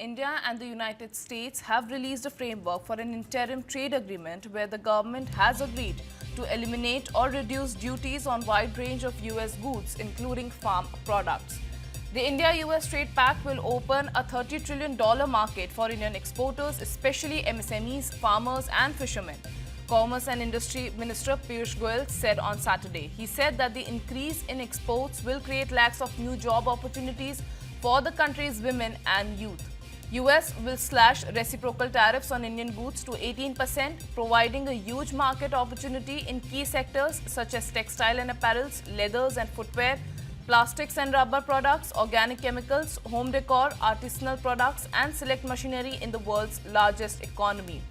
India and the United States have released a framework for an interim trade agreement where the government has agreed to eliminate or reduce duties on a wide range of US goods, including farm products. The India-US trade pact will open a $30 trillion market for Indian exporters, especially MSMEs, farmers and fishermen. Commerce and Industry Minister Piyush Goyal said on Saturday. He said that the increase in exports will create lakhs of new job opportunities for the country's women and youth. US will slash reciprocal tariffs on Indian goods to 18%, providing a huge market opportunity in key sectors such as textile and apparels, leathers and footwear, plastics and rubber products, organic chemicals, home decor, artisanal products and select machinery in the world's largest economy.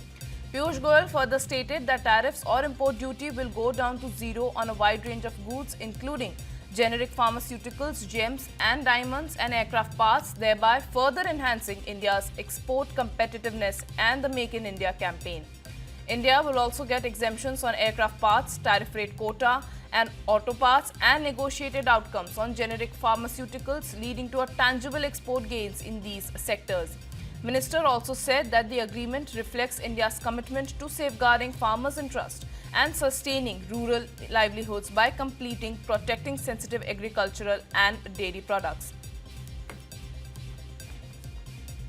Piyush Goyal further stated that tariffs or import duty will go down to zero on a wide range of goods, including generic pharmaceuticals, gems and diamonds and aircraft parts, thereby further enhancing India's export competitiveness and the Make in India campaign. India will also get exemptions on aircraft parts, tariff rate quota and auto parts and negotiated outcomes on generic pharmaceuticals, leading to a tangible export gains in these sectors. Minister also said that the agreement reflects India's commitment to safeguarding farmers' interest and sustaining rural livelihoods by protecting sensitive agricultural and dairy products.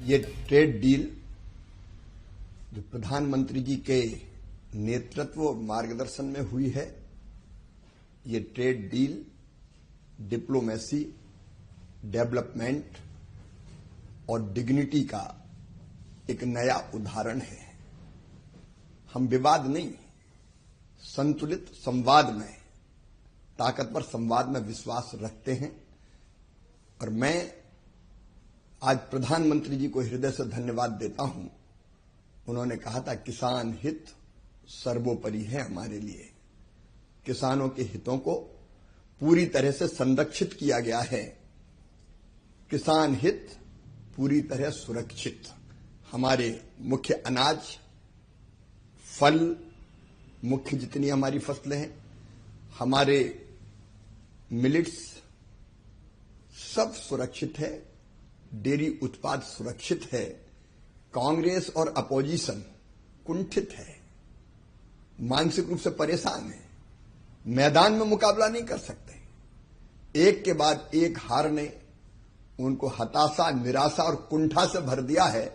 ये trade deal जो प्रधानमंत्री जी के नेतृत्व और मार्गदर्शन में हुई है, ये ट्रेड डील डिप्लोमेसी, डेवलपमेंट और डिग्निटी का एक नया उदाहरण है। हम विवाद नहीं, संतुलित संवाद में, ताकतवर संवाद में विश्वास रखते हैं और मैं आज प्रधानमंत्री जी को हृदय से धन्यवाद देता हूं। उन्होंने कहा था किसान हित सर्वोपरि है हमारे लिए। किसानों के हितों को पूरी तरह से संरक्षित किया गया है। किसान हित पूरी तरह सुरक्षित। हमारे मुख्य अनाज, फल, मुख्य जितनी हमारी फसलें हैं, हमारे मिलेट्स सब सुरक्षित है। डेयरी उत्पाद सुरक्षित है। कांग्रेस और अपोजिशन कुंठित है, मानसिक रूप से परेशान है, मैदान में मुकाबला नहीं कर सकते। एक के बाद एक हार ने उनको हताशा, निराशा और कुंठा से भर दिया है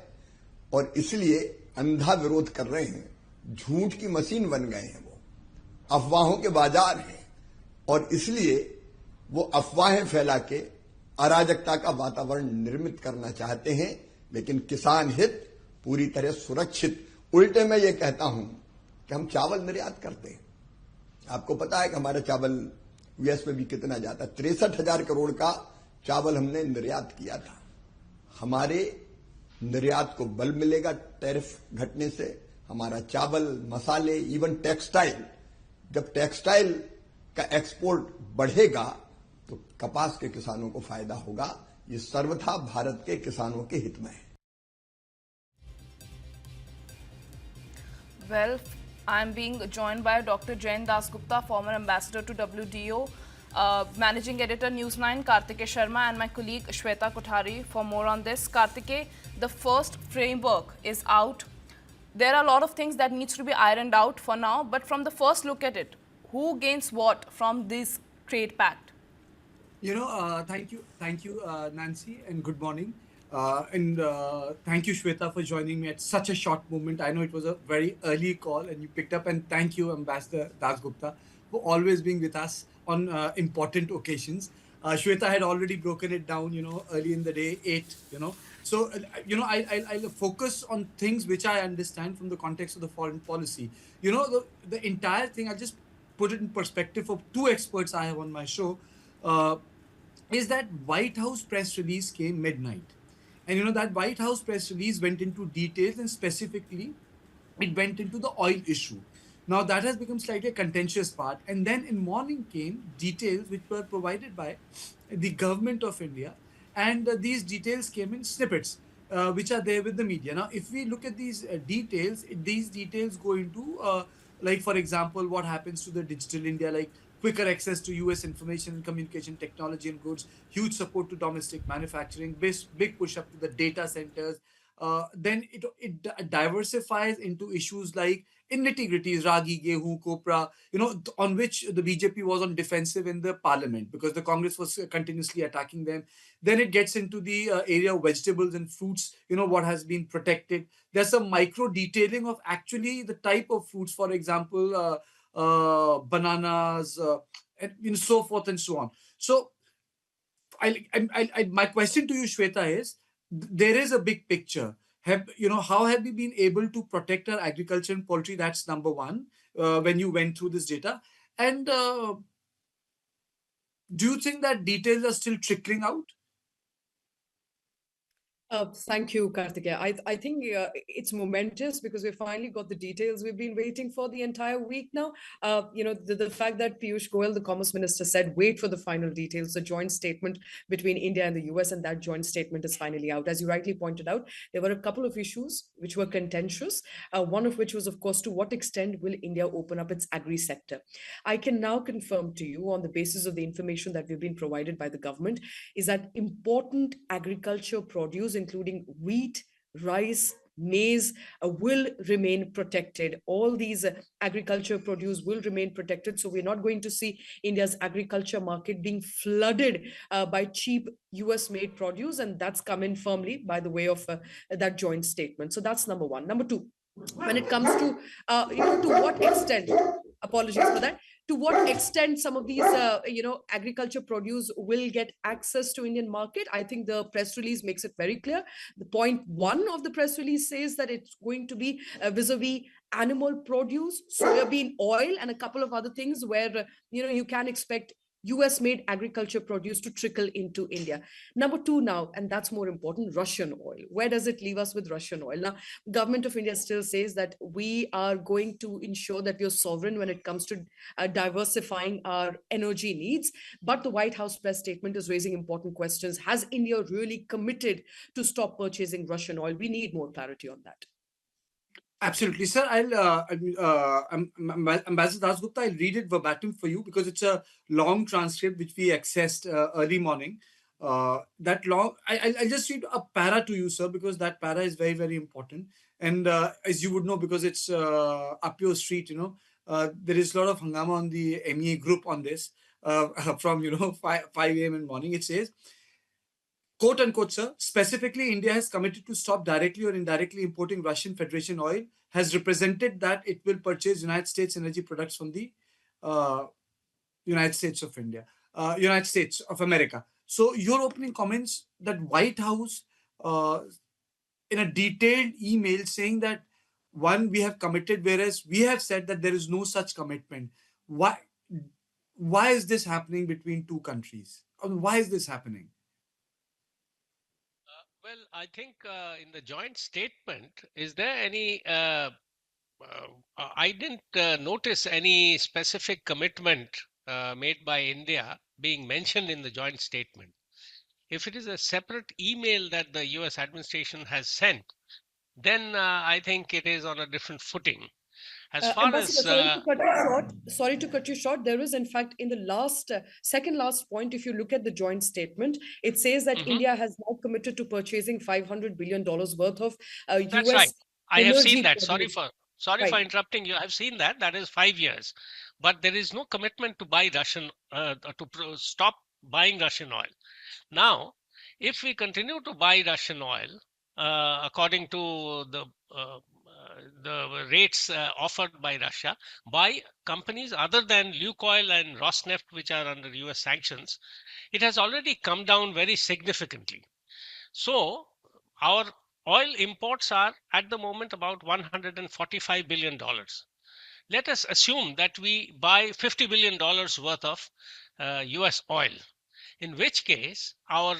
और इसलिए अंधा विरोध कर रहे हैं। झूठ की मशीन बन गए हैं, वो अफवाहों के बाजार हैं और इसलिए वो अफवाहें फैला के अराजकता का वातावरण निर्मित करना चाहते हैं। लेकिन किसान हित पूरी तरह सुरक्षित। उल्टे मैं ये कहता हूं कि हम चावल निर्यात करते हैं। आपको पता है कि हमारा चावल यूएस में भी कितना जाता है। 63,000 करोड़ का चावल हमने निर्यात किया था। हमारे निर्यात को बल मिलेगा टैरिफ घटने से। हमारा चावल, मसाले, इवन टेक्सटाइल, जब टेक्सटाइल का एक्सपोर्ट बढ़ेगा तो कपास के किसानों को फायदा होगा। ये सर्वथा भारत के किसानों के हित में है। Well, I am being joined by Dr. Jain Dasgupta, former ambassador to WTO, Managing Editor News9 Kartikeya Sharma, and my colleague Shweta Kothari for more on this. Kartikeya, the first framework is out. There are a lot of things that needs to be ironed out for now, but from the first look at it, who gains what from this trade pact? Thank you, Nancy, and good morning. And thank you, Shweta, for joining me at such a short moment. I know it was a very early call and you picked up, and thank you, Ambassador Dasgupta, for always being with us on important occasions. Shweta had already broken it down, early in the day, 8, So, I'll focus on things which I understand from the context of the foreign policy. The entire thing, I'll just put it in perspective for two experts I have on my show, is that White House press release came midnight. And that White House press release went into details, and specifically, it went into the oil issue. Now, that has become slightly a contentious part. And then in morning came details which were provided by the government of India. And these details came in snippets, which are there with the media. Now, if we look at these details go into, like, for example, what happens to the digital India, like quicker access to US information and communication technology and goods, huge support to domestic manufacturing, big push up to the data centers. Then it diversifies into issues like in nitty-gritties, ragi, gehu, copra, on which the BJP was on defensive in the parliament because the Congress was continuously attacking them. Then it gets into the area of vegetables and fruits, what has been protected. There's some micro detailing of actually the type of fruits, for example, bananas, and so forth and so on. So my question to you, Shweta, is there is a big picture. How have we been able to protect our agriculture and poultry? That's number one. When you went through this data, and do you think that details are still trickling out? Thank you, Kartikeya. I think it's momentous because we finally got the details we've been waiting for the entire week now. The fact that Piyush Goyal, the Commerce Minister, said, wait for the final details, the joint statement between India and the US, and that joint statement is finally out. As you rightly pointed out, there were a couple of issues which were contentious, one of which was, of course, to what extent will India open up its agri sector? I can now confirm to you, on the basis of the information that we've been provided by the government, is that important agriculture produce, including wheat, rice, maize, will remain protected. All these agriculture produce will remain protected. So we're not going to see India's agriculture market being flooded by cheap US made produce. And that's come in firmly by the way of that joint statement. So that's number one. Number two, when it comes to to what extent, apologies for that, to what extent some of these agriculture produce will get access to Indian market, I think the press release makes it very clear. The point one of the press release says that it's going to be vis-a-vis animal produce, soybean oil, and a couple of other things where you can expect US made agriculture produce to trickle into India. Number two now, and that's more important, Russian oil. Where does it leave us with Russian oil? Now, government of India still says that we are going to ensure that we are sovereign when it comes to diversifying our energy needs. But the White House press statement is raising important questions. Has India really committed to stop purchasing Russian oil? We need more clarity on that. Absolutely, sir. Ambassador Dasgupta, I'll read it verbatim for you because it's a long transcript which we accessed early morning. That long, I'll just read a para to you, sir, because that para is very, very important. And as you would know, because it's up your street, there is a lot of hangama on the MEA group on this from 5 a.m. in the morning. It says, quote unquote, sir, specifically, India has committed to stop directly or indirectly importing Russian Federation oil, has represented that it will purchase United States energy products from the United States of India, United States of America. So your opening comments that White House, in a detailed email saying that, one, we have committed, whereas we have said that there is no such commitment. Why is this happening between two countries? Why is this happening? Well, I think in the joint statement, is there any? I didn't notice any specific commitment made by India being mentioned in the joint statement. If it is a separate email that the US administration has sent, then I think it is on a different footing. As far Ambassador, as sorry to cut you short. There is, in fact, in the last, second last point, if you look at the joint statement, it says that Mhm. India has now committed to purchasing $500 billion worth of That's right. US I have seen energy that. produce. Sorry for Right. interrupting you. I've seen that. That is 5 years, but there is no commitment to buy Russian stop buying Russian oil. Now, if we continue to buy Russian oil according to the rates offered by Russia by companies other than Lukoil and Rosneft, which are under US sanctions, it has already come down very significantly. So our oil imports are at the moment about $145 billion. Let us assume that we buy $50 billion worth of US oil, in which case our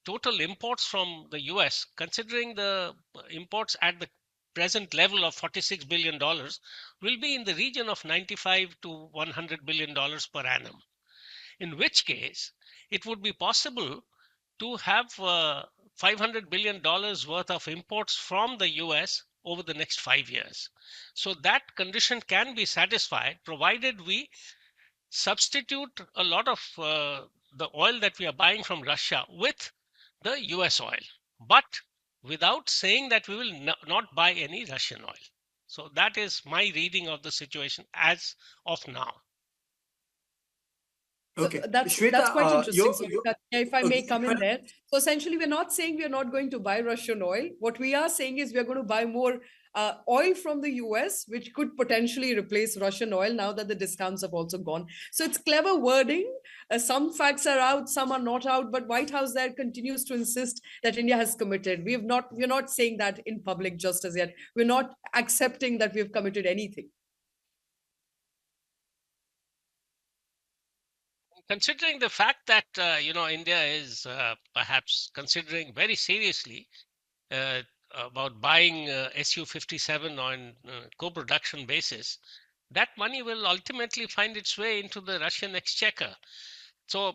total imports from the US, considering the imports at the present level of $46 billion, will be in the region of $95 to $100 billion per annum. In which case, it would be possible to have $500 billion worth of imports from the US over the next 5 years. So that condition can be satisfied provided we substitute a lot of the oil that we are buying from Russia with the US oil, but without saying that we will not buy any Russian oil. So that is my reading of the situation as of now. So Okay, that's Shweta, quite interesting. So you if I may okay, come in there. So essentially, we're not saying we're not going to buy Russian oil. What we are saying is we're going to buy more oil from the US, which could potentially replace Russian oil now that the discounts have also gone. So it's clever wording. Some facts are out, some are not out, but White House there continues to insist that India has committed. We're not saying that in public just as yet. We're not accepting that we've committed anything. Considering the fact that India is perhaps considering very seriously uh, about buying Su-57 on co-production basis, that money will ultimately find its way into the Russian exchequer. So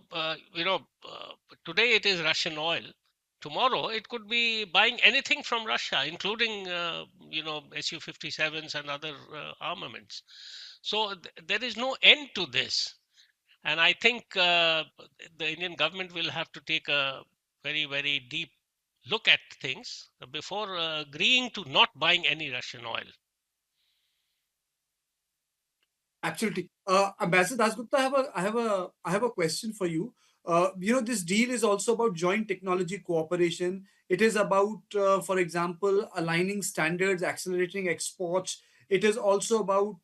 today it is Russian oil. Tomorrow it could be buying anything from Russia, including Su-57s and other armaments. So there is no end to this. And I think the Indian government will have to take a very, very deep look at things before agreeing to not buying any Russian oil. Absolutely. Ambassador Dasgupta, I have a question for you. This deal is also about joint technology cooperation. It is about, for example, aligning standards, accelerating exports. It is also about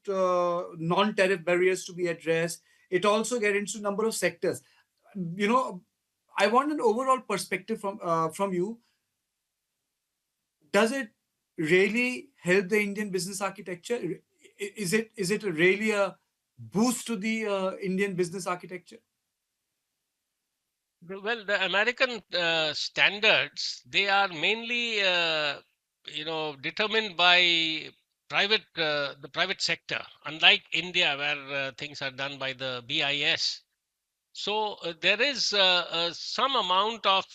non-tariff barriers to be addressed. It also gets into a number of sectors. You know, I want an overall perspective from you. Does it really help the Indian business architecture? Is it really a boost to the Indian business architecture? Well, the American standards, they are mainly determined by the private sector, unlike India where things are done by the BIS. So there is some amount of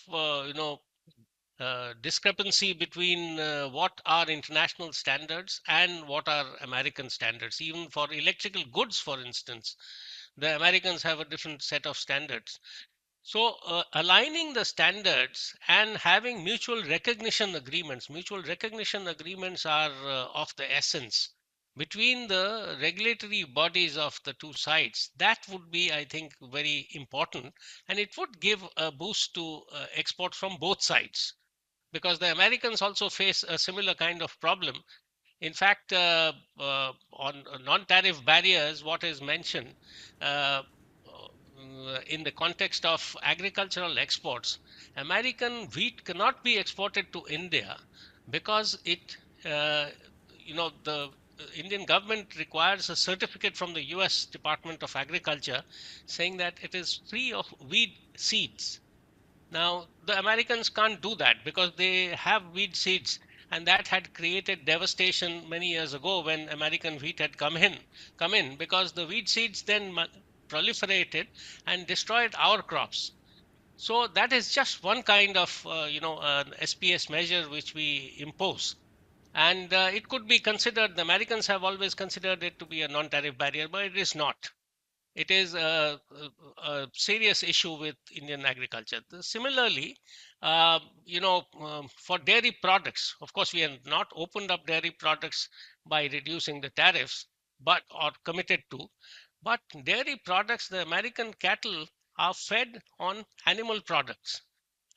discrepancy between what are international standards and what are American standards. Even for electrical goods, for instance, the Americans have a different set of standards. So, aligning the standards and having mutual recognition agreements are of the essence between the regulatory bodies of the two sides. That would be, I think, very important, and it would give a boost to export from both sides, because the Americans also face a similar kind of problem. In fact, on non-tariff barriers, what is mentioned in the context of agricultural exports, American wheat cannot be exported to India because uh, the Indian government requires a certificate from the US Department of Agriculture saying that it is free of weed seeds. Now, the Americans can't do that because they have weed seeds, and that had created devastation many years ago when American wheat had come in because the weed seeds then proliferated and destroyed our crops. So that is just one kind of an SPS measure which we impose, and it could be considered. The Americans have always considered it to be a non-tariff barrier, but it is not. It is a serious issue with Indian agriculture. Similarly, for dairy products, of course, we have not opened up dairy products by reducing the tariffs, but or committed to. But dairy products, the American cattle are fed on animal products,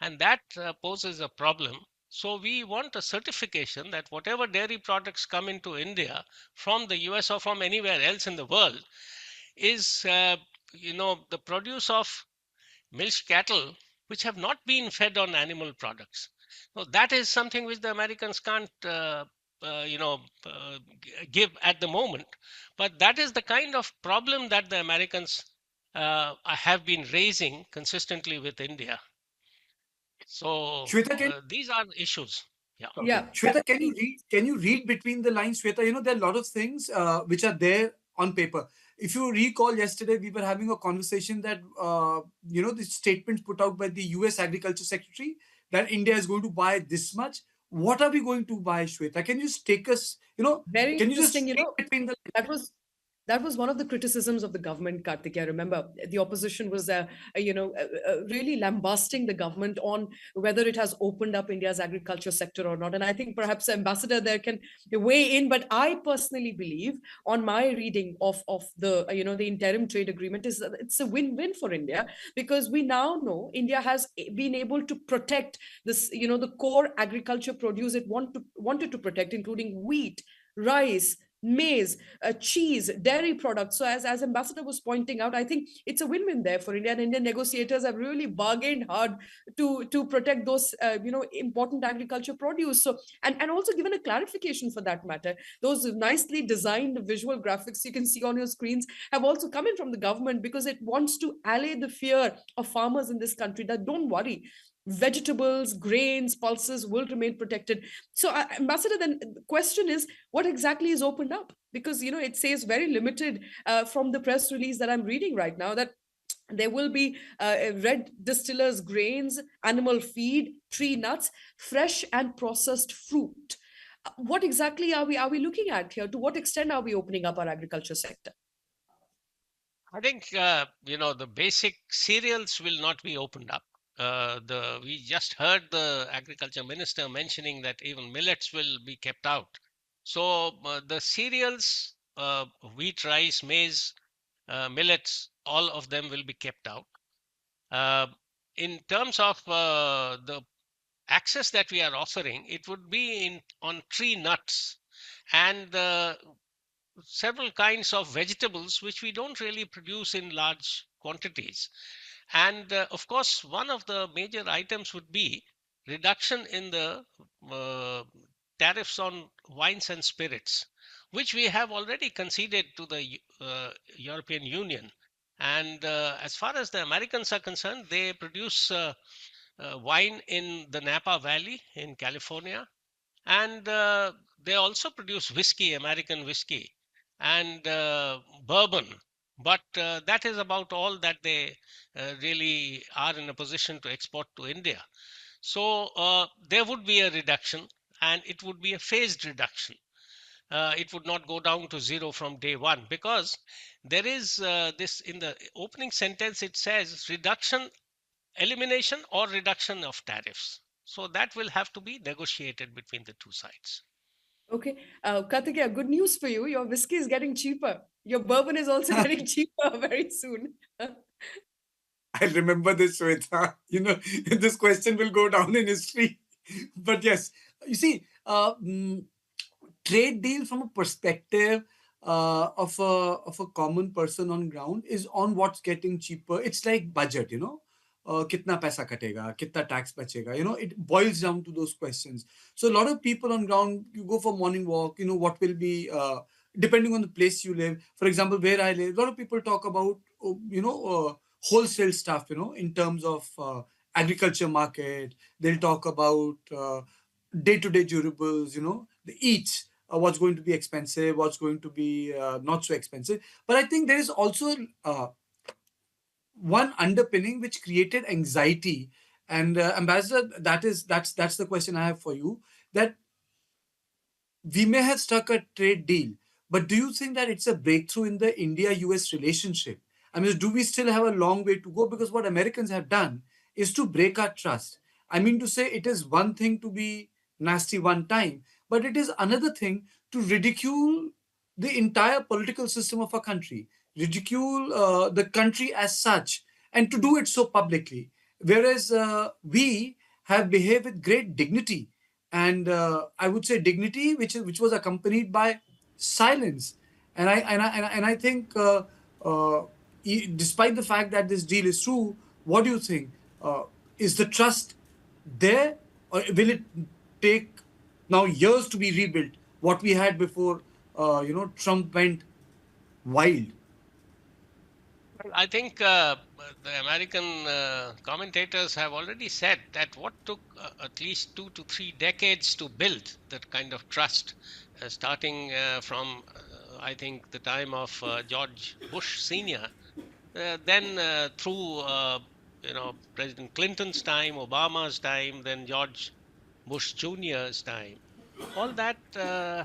and that poses a problem. So we want a certification that whatever dairy products come into India from the US or from anywhere else in the world is the produce of milch cattle which have not been fed on animal products. So that is something which the Americans can't give at the moment, but that is the kind of problem that the Americans have been raising consistently with India. So Shweta, these are issues. Yeah. okay. Yeah. Shweta, can you read between the lines, Shweta? There are a lot of things which are there on paper. If you recall, yesterday we were having a conversation that the statement put out by the US Agriculture Secretary that India is going to buy this much. What are we going to buy, Shweta? Can you just take us, Very can you just interesting. read between the That was That was one of the criticisms of the government, Kartik. I remember the opposition was, really lambasting the government on whether it has opened up India's agriculture sector or not. And I think perhaps the ambassador there can weigh in. But I personally believe, on my reading of the the interim trade agreement, is that it's a win-win for India, because we now know India has been able to protect this, the core agriculture produce it wanted to protect, including wheat, rice, maize, cheese, dairy products. So as ambassador was pointing out, I think it's a win-win there for India, and Indian negotiators have really bargained hard to protect those important agriculture produce. So and also given a clarification for that matter, those nicely designed visual graphics you can see on your screens have also come in from the government, because it wants to allay the fear of farmers in this country that don't worry, vegetables, grains, pulses will remain protected. So, Ambassador, then the question is, what exactly is opened up? Because it says very limited from the press release that I'm reading right now, that there will be red distillers grains, animal feed, tree nuts, fresh and processed fruit. What exactly are we looking at here? To what extent are we opening up our agriculture sector? I think the basic cereals will not be opened up. We just heard the agriculture minister mentioning that even millets will be kept out. So the cereals, wheat, rice, maize, millets, all of them will be kept out. In terms of the access that we are offering, it would be on tree nuts and several kinds of vegetables which we don't really produce in large quantities. And of course, one of the major items would be reduction in the tariffs on wines and spirits, which we have already conceded to the European Union. And as far as the Americans are concerned, they produce wine in the Napa Valley in California, and they also produce whiskey, American whiskey, and bourbon. But that is about all that they really are in a position to export to India. So there would be a reduction, and it would be a phased reduction. It would not go down to zero from day one, because there is this in the opening sentence, it says reduction, elimination, or reduction of tariffs. So that will have to be negotiated between the two sides. Okay, Kartikeya, good news for you. Your whiskey is getting cheaper. Your bourbon is also getting cheaper very soon. I remember this, Shweta. This question will go down in history. But yes, you see, trade deal from a perspective of a common person on ground is on what's getting cheaper. It's like budget. Kitna paisa katega, kitna tax bachega. It boils down to those questions. So a lot of people on ground, you go for morning walk, what will be, depending on the place you live. For example, where I live, a lot of people talk about, wholesale stuff, in terms of agriculture market. They'll talk about day-to-day durables, the eats, what's going to be expensive, what's going to be not so expensive. But I think there is also one underpinning which created anxiety. And Ambassador, that's the question I have for you. That we may have struck a trade deal, but do you think that it's a breakthrough in the India-US relationship? I mean, do we still have a long way to go? Because what Americans have done is to break our trust. I mean to say, it is one thing to be nasty one time, but it is another thing to ridicule the entire political system of a country, ridicule the country as such, and to do it so publicly. Whereas we have behaved with great dignity, and I would say dignity which was accompanied by silence. And I think, despite the fact that this deal is true, what do you think? Is the trust there, or will it take now years to be rebuilt? What we had before, Trump went wild. I think the American commentators have already said that what took at least 2 to 3 decades to build that kind of trust, starting from, I think, the time of George Bush Sr., then through, President Clinton's time, Obama's time, then George Bush Jr.'s time. All that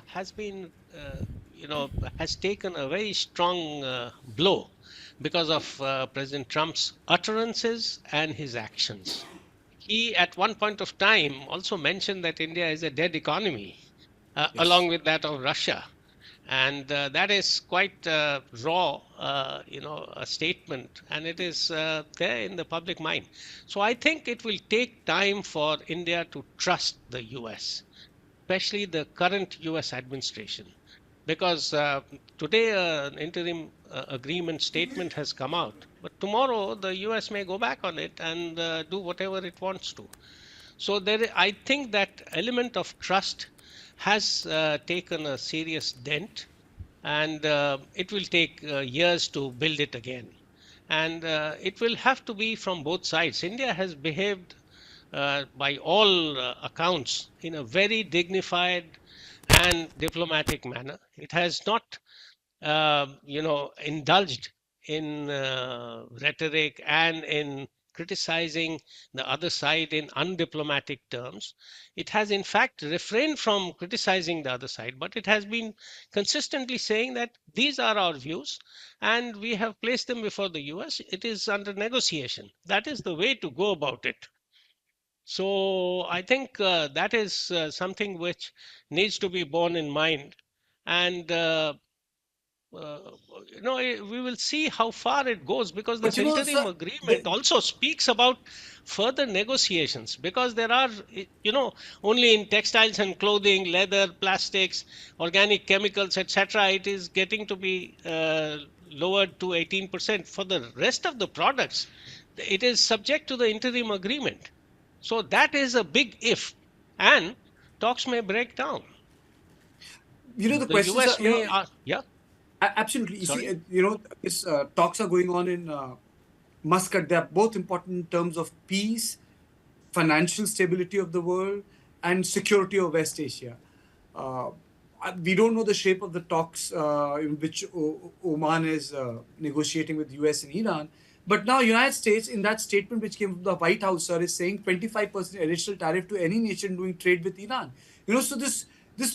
has been, has taken a very strong blow because of President Trump's utterances and his actions. He, at one point of time, also mentioned that India is a dead economy, Yes. along with that of Russia. And that is quite raw, a statement, and it is there in the public mind. So I think it will take time for India to trust the US, especially the current US administration, because today an interim agreement statement has come out, but tomorrow the US may go back on it and do whatever it wants to. So I think that element of trust has taken a serious dent, and it will take years to build it again. And it will have to be from both sides. India has behaved, by all accounts, in a very dignified and diplomatic manner. It has not indulged in rhetoric and in criticizing the other side in undiplomatic terms. It has, in fact, refrained from criticizing the other side, but it has been consistently saying that these are our views and we have placed them before the US. It is under negotiation. That is the way to go about it. So I think that is something which needs to be borne in mind. And uh, we will see how far it goes, because But this sir, interim agreement also speaks about further negotiations, because there are, only in textiles and clothing, leather, plastics, organic chemicals, etc., it is getting to be lowered to 18%. For the rest of the products, it is subject to the interim agreement. So that is a big if, and talks may break down. the The questions are, US may, yeah, absolutely. You see, sorry. this talks are going on in Muscat. They are both important in terms of peace, financial stability of the world, and security of West Asia. Uh, we don't know the shape of the talks in which Oman is negotiating with US and Iran. But now United States, in that statement which came from the White House, sir, is saying 25% additional tariff to any nation doing trade with Iran. So this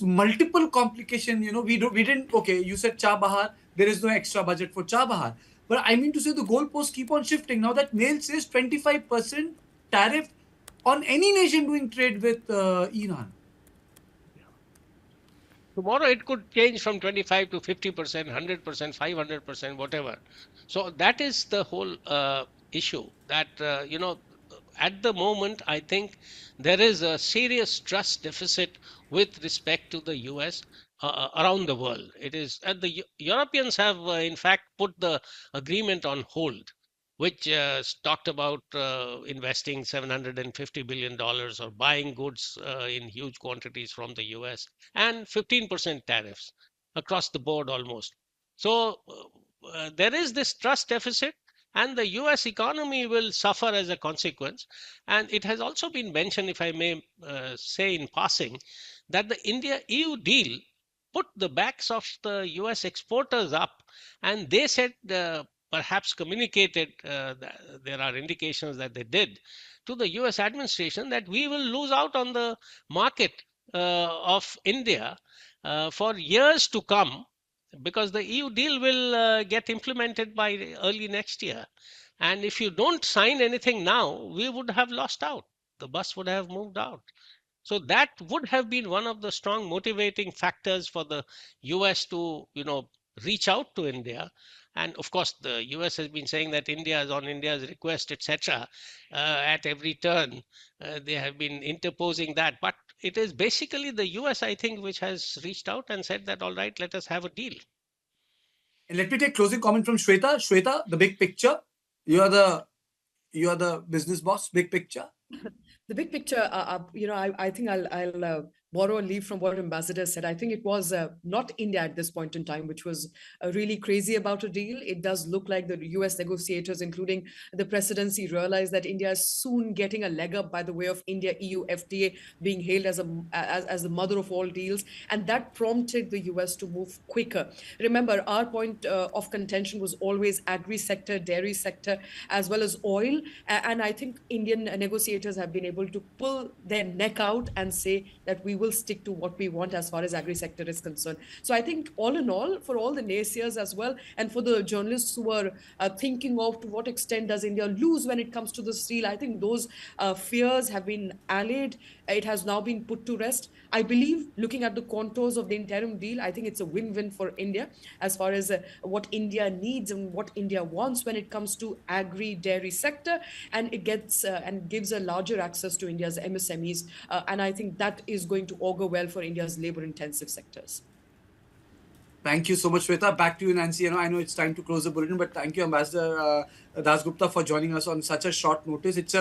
multiple complication, we didn't, okay, you said Chabahar, there is no extra budget for Chabahar. But I mean to say the goalposts keep on shifting. Now that mail says 25% tariff on any nation doing trade with Iran. Tomorrow it could change from 25 to 50%, 100%, 500%, whatever. So that is the whole issue, that, at the moment, I think there is a serious trust deficit with respect to the US around the world. It is, Europeans have, in fact, put the agreement on hold, which talked about investing $750 billion or buying goods in huge quantities from the US, and 15% tariffs across the board almost. So there is this trust deficit, and the US economy will suffer as a consequence. And it has also been mentioned, if I may say in passing, that the India EU deal put the backs of the US exporters up, and they said, perhaps communicated, there are indications that they did, to the US administration, that we will lose out on the market of India for years to come, because the EU deal will get implemented by early next year. And if you don't sign anything now, we would have lost out. The bus would have moved out. So that would have been one of the strong motivating factors for the US to, reach out to India. And of course, the US has been saying that India is on India's request, etc. At every turn, they have been interposing that. But it is basically the US, I think, which has reached out and said that, all right, let us have a deal. And let me take closing comment from Shweta. Shweta, the big picture. You are the business boss. Big picture. The big picture, I think I'll borrow a leaf from what Ambassador said. I think it was not India at this point in time, which was really crazy about a deal. It does look like the US negotiators, including the presidency, realized that India is soon getting a leg up by the way of India EU FTA being hailed as the mother of all deals. And that prompted the US to move quicker. Remember, our point of contention was always agri sector, dairy sector, as well as oil. And I think Indian negotiators have been able to pull their neck out and say that we will will stick to what we want as far as agri sector is concerned. So I think all in all, for all the naysayers as well, and for the journalists who are thinking of to what extent does India lose when it comes to this deal, I think those fears have been allayed. It has now been put to rest. I believe, looking at the contours of the interim deal, I think it's a win-win for India as far as what India needs and what India wants when it comes to agri-dairy sector, and it gets and gives a larger access to India's MSMEs, and I think that is going to augur well for India's labor-intensive sectors. Thank you so much, Shweta. Back to you, Nancy. I know it's time to close the bulletin, but thank you, Ambassador Dasgupta, for joining us on such a short notice. It's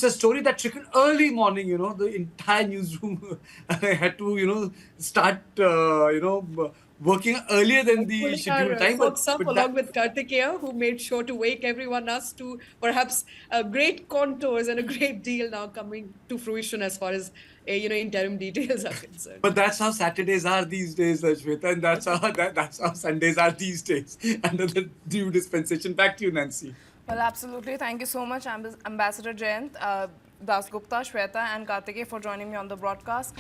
a story that trickled early morning. The entire newsroom had to start working earlier than the scheduled time. Folks up along with Kartikeya, who made sure to wake everyone else to perhaps great contours and a great deal now coming to fruition as far as interim details are concerned. But that's how Saturdays are these days, Shweta, and that's how Sundays are these days under the due dispensation. Back to you, Nancy. Well, absolutely. Thank you so much, Ambassador Jayant, Dasgupta, Shweta, and Kartikeya for joining me on the broadcast.